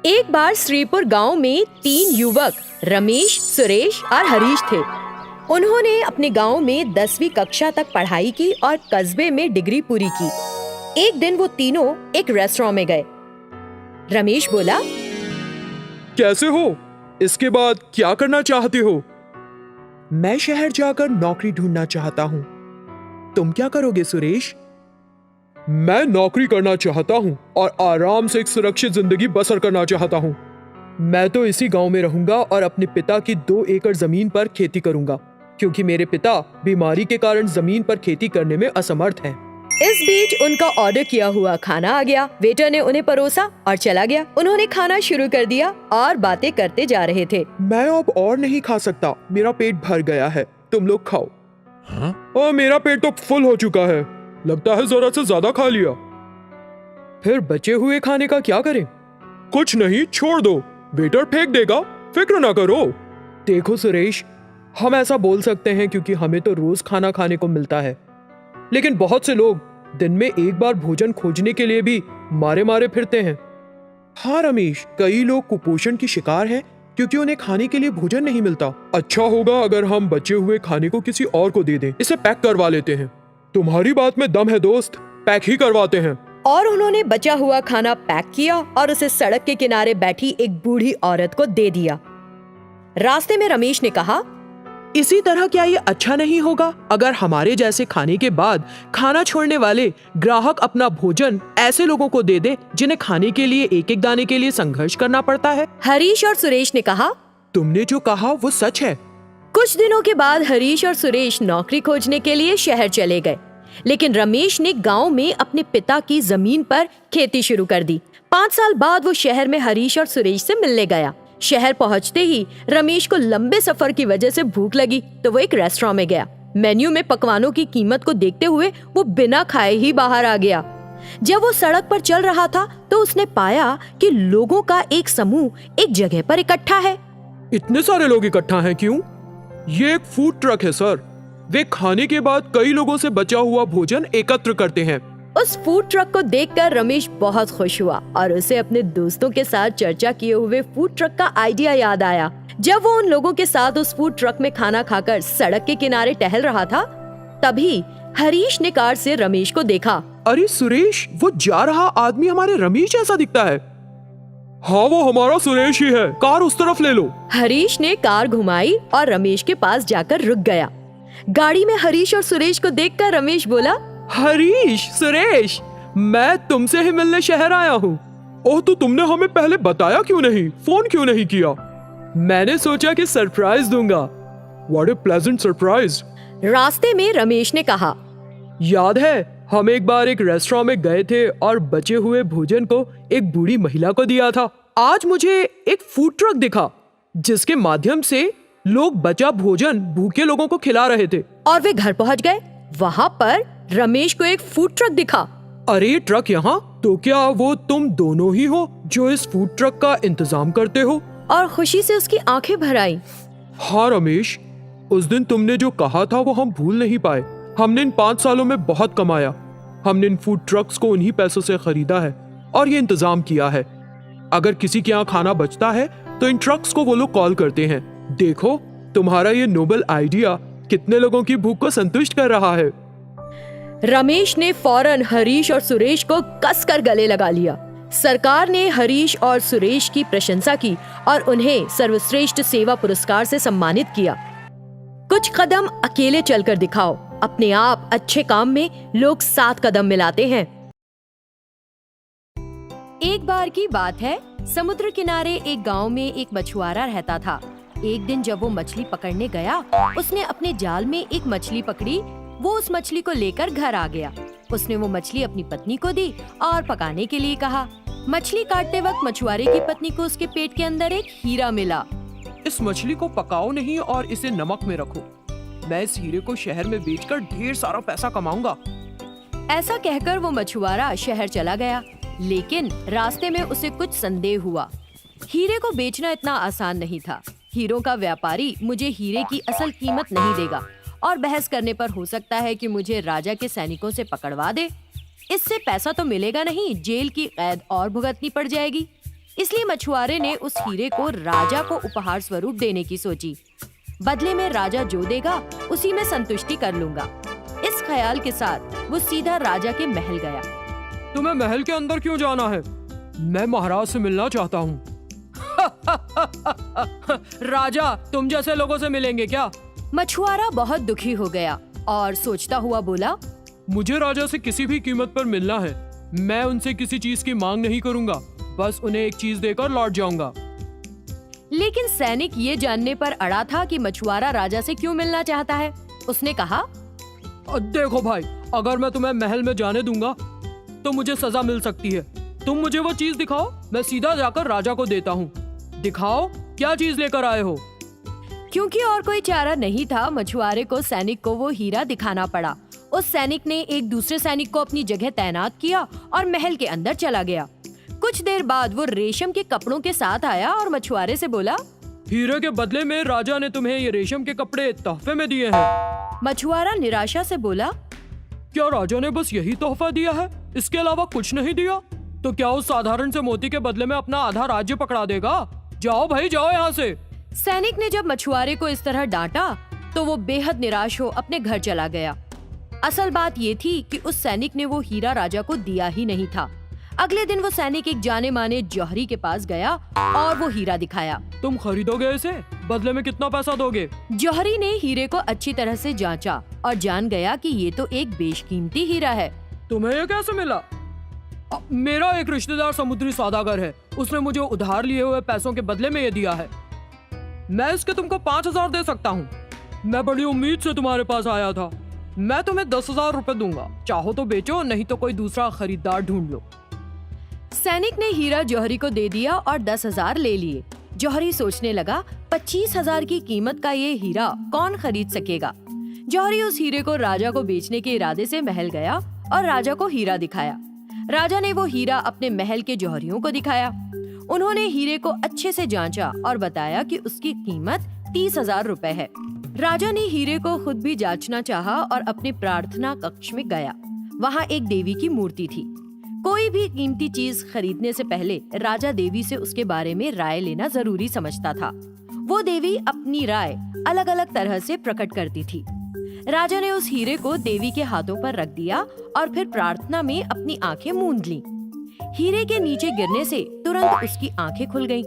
एक बार श्रीपुर गांव में 3 युवक रमेश, सुरेश और हरीश थे। उन्होंने अपने गांव में 10वीं कक्षा तक पढ़ाई की और कस्बे में डिग्री पूरी की। एक दिन वो तीनों एक रेस्टोरेंट में गए। रमेश बोला, कैसे हो? इसके बाद क्या करना चाहते हो? मैं शहर जाकर नौकरी ढूंढना चाहता हूँ। तुम क्या करोगे सुरेश? मैं नौकरी करना चाहता हूँ और आराम से एक सुरक्षित जिंदगी बसर करना चाहता हूँ। मैं तो इसी गांव में रहूंगा और अपने पिता की 2 एकड़ जमीन पर खेती करूंगा, क्योंकि मेरे पिता बीमारी के कारण जमीन पर खेती करने में असमर्थ हैं। इस बीच उनका ऑर्डर किया हुआ खाना आ गया। वेटर ने उन्हें परोसा और चला गया। उन्होंने खाना शुरू कर दिया और बातें करते जा रहे थे। मैं अब और नहीं खा सकता, मेरा पेट भर गया है, तुम लोग खाओ। और मेरा पेट तो फुल हो चुका है, लगता है जरा से ज्यादा खा लिया। फिर बचे हुए खाने का क्या करें? कुछ नहीं, छोड़ दो, वेटर फेंक देगा, फिक्र ना करो। देखो सुरेश, हम ऐसा बोल सकते हैं क्योंकि हमें तो रोज खाना खाने को मिलता है, लेकिन बहुत से लोग दिन में एक बार भोजन खोजने के लिए भी मारे मारे फिरते हैं। हाँ रमेश, कई लोग कुपोषण की शिकार हैं क्योंकि उन्हें खाने के लिए भोजन नहीं मिलता। अच्छा होगा अगर हम बचे हुए खाने को किसी और को दे दें, इसे पैक करवा लेते हैं। तुम्हारी बात में दम है दोस्त, पैक ही करवाते हैं। और उन्होंने बचा हुआ खाना पैक किया और उसे सड़क के किनारे बैठी एक बूढ़ी औरत को दे दिया। रास्ते में रमेश ने कहा, इसी तरह क्या ये अच्छा नहीं होगा अगर हमारे जैसे खाने के बाद खाना छोड़ने वाले ग्राहक अपना भोजन ऐसे लोगों को दे दे जिन्हें खाने के लिए एक एक दाने के लिए संघर्ष करना पड़ता है? हरीश और सुरेश ने कहा, तुमने जो कहा वो सच है। कुछ दिनों के बाद हरीश और सुरेश नौकरी खोजने के लिए शहर चले गए, लेकिन रमेश ने गांव में अपने पिता की जमीन पर खेती शुरू कर दी। 5 साल बाद वो शहर में हरीश और सुरेश से मिलने गया। शहर पहुंचते ही रमेश को लंबे सफर की वजह से भूख लगी तो वो एक रेस्टोरेंट में गया। मेन्यू में पकवानों की कीमत को देखते हुए वो बिना खाए ही बाहर आ गया। जब वो सड़क पर चल रहा था तो उसने पाया कि लोगों का एक समूह एक जगह पर इकट्ठा है। इतने सारे लोग इकट्ठा हैं क्यों? ये एक फूड ट्रक है सर। वे खाने के बाद कई लोगों से बचा हुआ भोजन एकत्र करते हैं। उस फूड ट्रक को देखकर रमेश बहुत खुश हुआ और उसे अपने दोस्तों के साथ चर्चा किए हुए फूड ट्रक का आइडिया याद आया। जब वो उन लोगों के साथ उस फूड ट्रक में खाना खाकर सड़क के किनारे टहल रहा था, तभी हरीश ने कार से रमेश को देखा। अरे सुरेश, वो जा रहा आदमी हमारे रमेश जैसा दिखता है। हाँ, वो हमारा सुरेश ही है, कार उस तरफ ले लो। हरीश ने कार घुमाई और रमेश के पास जाकर रुक गया। गाड़ी में हरीश और सुरेश को देखकर रमेश बोला, हरीश, सुरेश, मैं तुमसे ही मिलने शहर आया हूँ। ओह, तो तुमने हमें पहले बताया क्यों नहीं, फोन क्यों नहीं किया? मैंने सोचा कि सरप्राइज दूंगा। What a pleasant surprise। रास्ते में रमेश ने कहा, याद है हम एक बार एक रेस्टोरेंट में गए थे और बचे हुए भोजन को एक बूढ़ी महिला को दिया था। आज मुझे एक फूड ट्रक दिखा जिसके माध्यम से लोग बचा भोजन भूखे लोगों को खिला रहे थे। और वे घर पहुंच गए। वहाँ पर रमेश को एक फूड ट्रक दिखा। अरे ट्रक यहाँ? तो क्या वो तुम दोनों ही हो जो इस फूड ट्रक का इंतजाम करते हो? और खुशी से उसकी आंखें भर आईं। हाँ रमेश, उस दिन तुमने जो कहा था वो हम भूल नहीं पाए। हमने इन 5 सालों में बहुत कमाया। हमने इन फूड ट्रक्स को उन्हीं पैसों से खरीदा है और ये इंतजाम किया है। अगर किसी के यहाँ खाना बचता है तो इन ट्रक्स को वो लोग कॉल करते हैं। देखो, तुम्हारा ये नोबल आइडिया कितने लोगों की भूख को संतुष्ट कर रहा है। रमेश ने फौरन हरीश और सुरेश को कसकर गले लगा लिया। सरकार ने हरीश और सुरेश की प्रशंसा की और उन्हें सर्वश्रेष्ठ सेवा पुरस्कार से सम्मानित किया। कुछ कदम अकेले चलकर दिखाओ, अपने आप अच्छे काम में लोग 7 कदम मिलाते हैं। एक बार की बात है, समुद्र किनारे एक गांव में एक मछुआरा रहता था। एक दिन जब वो मछली पकड़ने गया, उसने अपने जाल में एक मछली पकड़ी। वो उस मछली को लेकर घर आ गया। उसने वो मछली अपनी पत्नी को दी और पकाने के लिए कहा। मछली काटते वक्त मछुआरे की पत्नी को उसके पेट के अंदर एक हीरा मिला। इस मछली को पकाओ नहीं और इसे नमक में रखो। मैं इस हीरे को शहर में बेचकर ढेर सारा पैसा कमाऊंगा। ऐसा कहकर वो मछुआरा शहर चला गया, लेकिन रास्ते में उसे कुछ संदेह हुआ। हीरे को बेचना इतना आसान नहीं था। हीरों का व्यापारी मुझे हीरे की असल कीमत नहीं देगा और बहस करने पर हो सकता है कि मुझे राजा के सैनिकों से पकड़वा दे। इससे पैसा तो मिलेगा नहीं, जेल की कैद और भुगतनी पड़ जाएगी। इसलिए मछुआरे ने उस हीरे को राजा को उपहार स्वरूप देने की सोची। बदले में राजा जो देगा उसी में संतुष्टि कर लूंगा। इस ख्याल के साथ वो सीधा राजा के महल गया। तुम्हें महल के अंदर क्यों जाना है? मैं महाराज से मिलना चाहता हूँ। राजा तुम जैसे लोगों से मिलेंगे क्या? मछुआरा बहुत दुखी हो गया और सोचता हुआ बोला, मुझे राजा से किसी भी कीमत पर मिलना है। मैं उनसे किसी चीज की मांग नहीं करूंगा, बस उन्हें एक चीज देकर लौट जाऊंगा। लेकिन सैनिक ये जानने पर अड़ा था कि मछुआरा राजा से क्यों मिलना चाहता है। उसने कहा, देखो भाई, अगर मैं तुम्हें महल में जाने दूंगा तो मुझे सजा मिल सकती है। तुम मुझे वो चीज दिखाओ, मैं सीधा जाकर राजा को देता हूँ। दिखाओ क्या चीज लेकर आए हो। क्योंकि और कोई चारा नहीं था, मछुआरे को सैनिक को वो हीरा दिखाना पड़ा। उस सैनिक ने एक दूसरे सैनिक को अपनी जगह तैनात किया और महल के अंदर चला गया। कुछ देर बाद वो रेशम के कपड़ों के साथ आया और मछुआरे से बोला, हीरे के बदले में राजा ने तुम्हें ये रेशम के कपड़े तोहफे में दिए हैं। मछुआरा निराशा से बोला, क्या राजा ने बस यही तोहफा दिया है, इसके अलावा कुछ नहीं दिया? तो क्या उस साधारण से मोती के बदले में अपना आधा राज्य पकड़ा देगा? जाओ भाई जाओ यहाँ से। सैनिक ने जब मछुआरे को इस तरह डांटा तो वो बेहद निराश हो अपने घर चला गया। असल बात ये थी कि उस सैनिक ने वो हीरा राजा को दिया ही नहीं था। अगले दिन वो सैनिक एक जाने माने जौहरी के पास गया और वो हीरा दिखाया। तुम खरीदोगे इसे? बदले में कितना पैसा दोगे? जौहरी ने हीरे को अच्छी तरह से जांचा और जान गया कि ये तो एक बेशकीमती हीरा है। तुम्हें ये कैसे मिला? मेरा एक रिश्तेदार समुद्री सौदागर है, उसने मुझे उधार लिए हुए पैसों के बदले में ये दिया है। मैं इसके तुमको 5,000 दे सकता हूँ। मैं बड़ी उम्मीद से तुम्हारे पास आया था। मैं तुम्हें 10,000 रुपए दूंगा, चाहो तो बेचो, नहीं तो कोई दूसरा खरीदार ढूंढ लो। सैनिक ने हीरा जौहरी को दे दिया और 10,000 ले लिए। जौहरी सोचने लगा, 25,000 की कीमत का ये हीरा कौन खरीद सकेगा। जौहरी उस हीरे को राजा को बेचने के इरादे से महल गया और राजा को हीरा दिखाया। राजा ने वो हीरा अपने महल के जौहरियों को दिखाया। उन्होंने हीरे को अच्छे से जांचा और बताया कि उसकी कीमत 30,000 रुपए है। राजा ने हीरे को खुद भी जांचना चाहा और अपने प्रार्थना कक्ष में गया। वहाँ एक देवी की मूर्ति थी। कोई भी कीमती चीज खरीदने से पहले राजा देवी से उसके बारे में राय लेना जरूरी समझता था। वो देवी अपनी राय अलग अलग तरह से प्रकट करती थी। राजा ने उस हीरे को देवी के हाथों पर रख दिया और फिर प्रार्थना में अपनी आंखें मूंद लीं। हीरे के नीचे गिरने से तुरंत उसकी आंखें खुल गईं।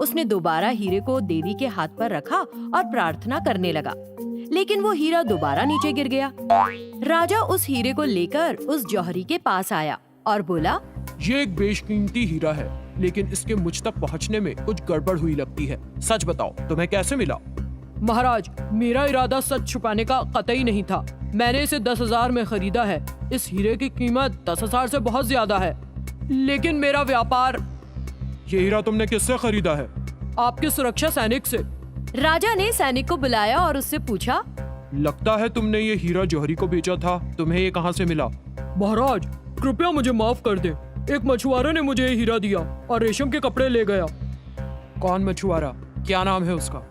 उसने दोबारा हीरे को देवी के हाथ पर रखा और प्रार्थना करने लगा, लेकिन वो हीरा दोबारा नीचे गिर गया। राजा उस हीरे को लेकर उस जौहरी के पास आया और बोला, ये एक बेशकीमती हीरा है, लेकिन इसके मुझ तक पहुंचने में कुछ गड़बड़ हुई लगती है। सच बताओ, तुम्हें कैसे मिला? महाराज, मेरा इरादा सच छुपाने का कतई नहीं था। मैंने इसे 10,000 में खरीदा है। इस हीरे की कीमत 10,000 से बहुत ज्यादा है, लेकिन मेरा व्यापार। ये हीरा तुमने किससे खरीदा है? आपके सुरक्षा सैनिक से। राजा ने सैनिक को बुलाया और उससे पूछा, लगता है तुमने ये हीरा जौहरी को बेचा था, तुम्हें ये कहाँ से मिला? महाराज, कृपया मुझे माफ कर दे। एक मछुआरे ने मुझे ये हीरा दिया और रेशम के कपड़े ले गया। कौन मछुआरा? क्या नाम है उसका?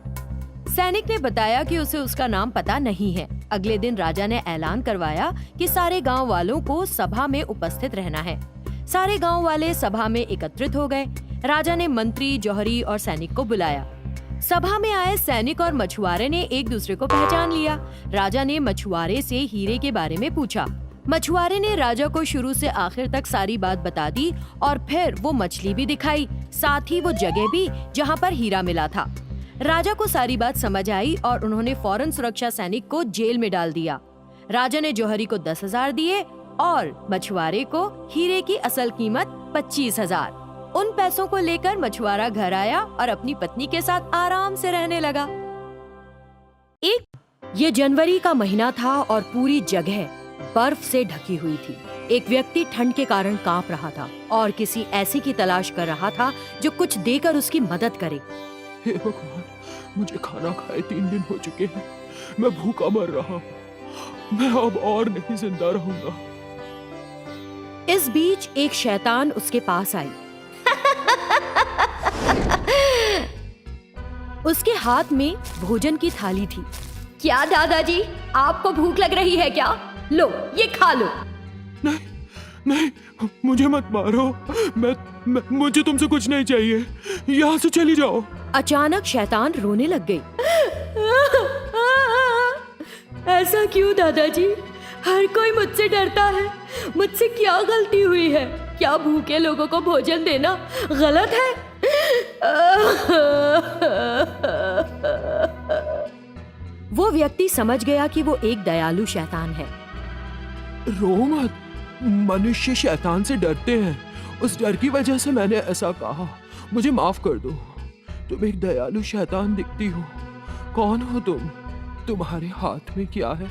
सैनिक ने बताया कि उसे उसका नाम पता नहीं है। अगले दिन राजा ने ऐलान करवाया कि सारे गांव वालों को सभा में उपस्थित रहना है। सारे गांव वाले सभा में एकत्रित हो गए। राजा ने मंत्री, जौहरी और सैनिक को बुलाया। सभा में आए सैनिक और मछुआरे ने एक दूसरे को पहचान लिया। राजा ने मछुआरे से हीरे के बारे में पूछा। मछुआरे ने राजा को शुरू से आखिर तक सारी बात बता दी और फिर वो मछली भी दिखाई, साथ ही वो जगह भी जहाँ पर हीरा मिला था। राजा को सारी बात समझ आई और उन्होंने फौरन सुरक्षा सैनिक को जेल में डाल दिया। राजा ने जौहरी को 10,000 दिए और मछुआरे को हीरे की असल कीमत 25,000। उन पैसों को लेकर मछुआरा घर आया और अपनी पत्नी के साथ आराम से रहने लगा। ये जनवरी का महीना था और पूरी जगह बर्फ से ढकी हुई थी। एक व्यक्ति ठंड के कारण कांप रहा था और किसी ऐसे की तलाश कर रहा था जो कुछ देकर उसकी मदद करे। हे भगवान, मुझे खाना खाए 3 दिन हो चुके हैं। मैं भूखा मर रहा हूँ। मैं अब और नहीं जिंदा रहूंगा। इस बीच एक शैतान उसके पास आई। उसके हाथ में भोजन की थाली थी। क्या दादाजी, आपको भूख लग रही है क्या? लो, ये खा लो। नहीं नहीं, मुझे मत मारो। मैं मुझे तुमसे कुछ नहीं चाहिए, यहाँ से चली जाओ। अचानक शैतान रोने लग गई। ऐसा क्यों दादाजी? हर कोई मुझसे डरता है। मुझसे क्या गलती हुई है? क्या भूखे लोगों को भोजन देना गलत है? वो व्यक्ति समझ गया कि वो एक दयालु शैतान है। रो मत, मनुष्य शैतान से डरते हैं। उस डर की वजह से मैंने ऐसा कहा। मुझे माफ कर दो। तुम एक दयालु शैतान दिखती हो। कौन हो तुम? तुम्हारे हाथ में क्या है?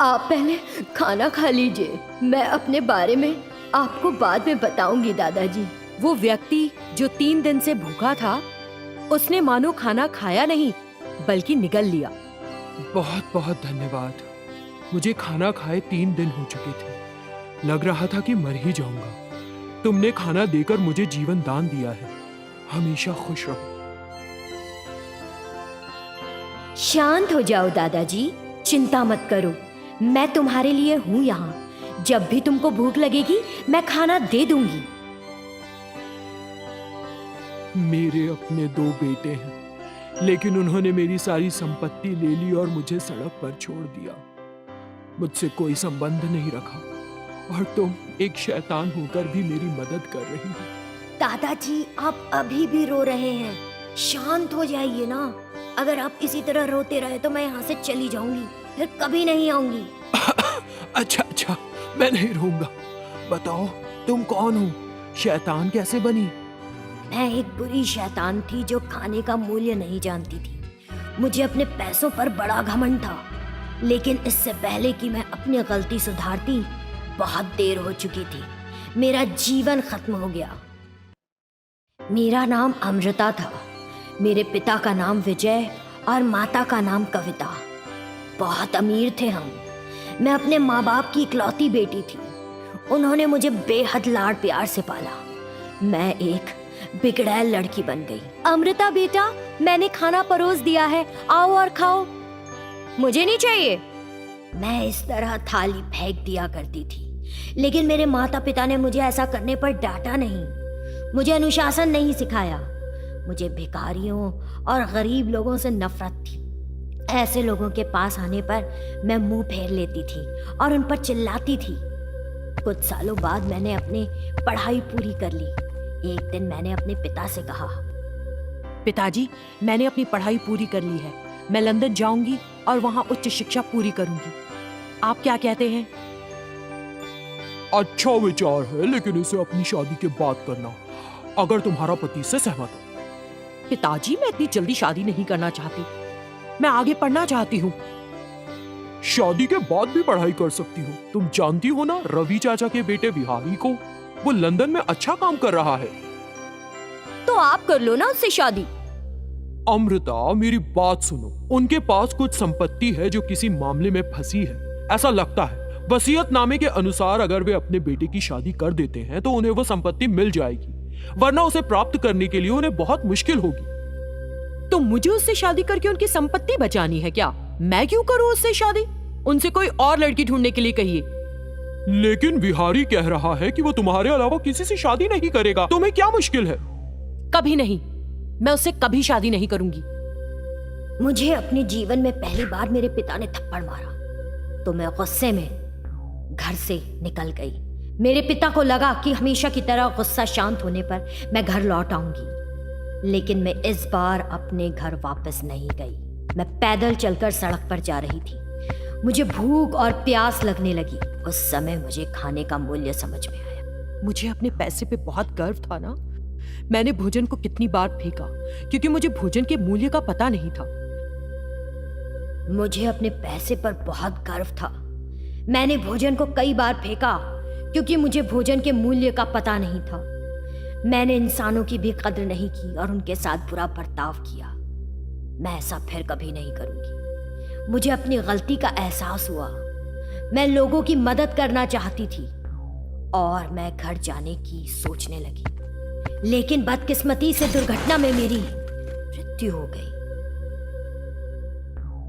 आप पहले खाना खा लीजिए, मैं अपने बारे में आपको बाद में बताऊंगी दादाजी। वो व्यक्ति जो 3 दिन से भूखा था, उसने मानो खाना खाया नहीं बल्कि निगल लिया। बहुत बहुत धन्यवाद। मुझे खाना खाए 3 दिन हो चुके थे। लग रहा था कि मर ही जाऊंगा। तुमने खाना देकर मुझे जीवन दान दिया है। हमेशा खुश रहो। शांत हो जाओ दादाजी, चिंता मत करो। मैं तुम्हारे लिए हूँ यहाँ। जब भी तुमको भूख लगेगी मैं खाना दे दूंगी। मेरे अपने 2 बेटे हैं, लेकिन उन्होंने मेरी सारी संपत्ति ले ली और मुझे सड़क पर छोड़ दिया। मुझसे कोई संबंध नहीं रखा और तुम एक शैतान होकर भी मेरी मदद कर रही हो। दादाजी आप अभी भी रो रहे हैं, शांत हो जाइए ना। अगर आप इसी तरह रोते रहे तो मैं यहाँ से चली जाऊंगी, फिर कभी नहीं आऊंगी। अच्छा, मैं नहीं रहूंगा। बताओ तुम कौन हो? शैतान कैसे बनी? मैं एक बुरी शैतान थी जो खाने का मूल्य नहीं जानती थी। मुझे अपने पैसों पर बड़ा घमंड था, लेकिन इससे पहले कि मैं अपनी गलती सुधारती बहुत देर हो चुकी थी। मेरा जीवन खत्म हो गया। मेरा नाम अमृता था। मेरे पिता का नाम विजय और माता का नाम कविता। बहुत अमीर थे हम। मैं अपने माँ बाप की इकलौती बेटी थी। उन्होंने मुझे बेहद लाड प्यार से पाला। मैं एक बिगड़ैल लड़की बन गई। अमृता बेटा, मैंने खाना परोस दिया है, आओ और खाओ। मुझे नहीं चाहिए। मैं इस तरह थाली फेंक दिया करती थी, लेकिन मेरे माता पिता ने मुझे ऐसा करने पर डांटा नहीं। मुझे अनुशासन नहीं सिखाया। मुझे भिखारियों और गरीब लोगों से नफरत थी। ऐसे लोगों के पास आने पर मैं मुंह फेर लेती थी और उन पर चिल्लाती थी। कुछ सालों बाद मैंने अपनी पढ़ाई पूरी कर ली। एक दिन मैंने अपने पिता से कहा, पिताजी, मैंने अपनी पढ़ाई पूरी कर ली है। मैं लंदन जाऊंगी और वहां उच्च शिक्षा पूरी करूंगी। आप क्या कहते हैं? अच्छा विचार है, लेकिन इसे अपनी शादी के बाद करना, अगर तुम्हारा पति से सहमत हो। पिताजी, मैं इतनी जल्दी शादी नहीं करना चाहती। मैं आगे पढ़ना चाहती हूँ। शादी के बाद भी पढ़ाई कर सकती हो। तुम जानती हो ना रवि चाचा के बेटे विहारी को? वो लंदन में अच्छा काम कर रहा है। तो आप कर लो ना उससे शादी। अमृता, मेरी बात सुनो। उनके पास कुछ संपत्ति है जो किसी मामले में फंसी है, ऐसा लगता है। वसीयतनामे के अनुसार अगर वे अपने बेटे की शादी कर देते हैं तो उन्हें वो संपत्ति मिल जाएगी, वरना उसे प्राप्त करने के लिए उन्हें बहुत मुश्किल होगी। तो मुझे उससे शादी करके उनकी संपत्ति बचानी है क्या? मैं क्यों करूं उससे शादी? उनसे कोई और लड़की ढूंढने के लिए कहिए। लेकिन विहारी कह रहा है कि वो तुम्हारे अलावा किसी से शादी नहीं करेगा। तुम्हें क्या मुश्किल है? कभी नहीं। मैं उससे कभी शादी नहीं करूंगी। मुझे अपने जीवन में पहली बार मेरे पिता ने थप्पड़ मारा तो मैं गुस्से में घर से निकल गई। मेरे पिता को लगा कि हमेशा की तरह गुस्सा शांत होने पर मैं घर लौट आऊंगी, लेकिन मैं इस बार अपने घर वापस नहीं गई। मैं पैदल चलकर सड़क पर जा रही थी। मुझे भूख और प्यास लगने लगी। उस समय मुझे खाने का मूल्य समझ में आया। मुझे अपने पैसे पे बहुत गर्व था ना। मैंने भोजन को कितनी बार फेंका क्योंकि मुझे भोजन के मूल्य का पता नहीं था। मुझे अपने पैसे पर बहुत गर्व था। मैंने भोजन को कई बार फेंका क्योंकि मुझे भोजन के मूल्य का पता नहीं था। मैंने इंसानों की भी कद्र नहीं की और उनके साथ बुरा बर्ताव किया। मैं ऐसा फिर कभी नहीं करूंगी। मुझे अपनी गलती का एहसास हुआ। मैं लोगों की मदद करना चाहती थी और मैं घर जाने की सोचने लगी, लेकिन बदकिस्मती से दुर्घटना में मेरी मृत्यु हो गई।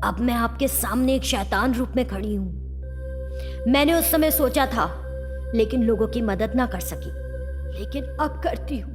अब मैं आपके सामने एक शैतान रूप में खड़ी हूं। मैंने उस समय सोचा था, लेकिन लोगों की मदद ना कर सकी। लेकिन अब करती हूँ।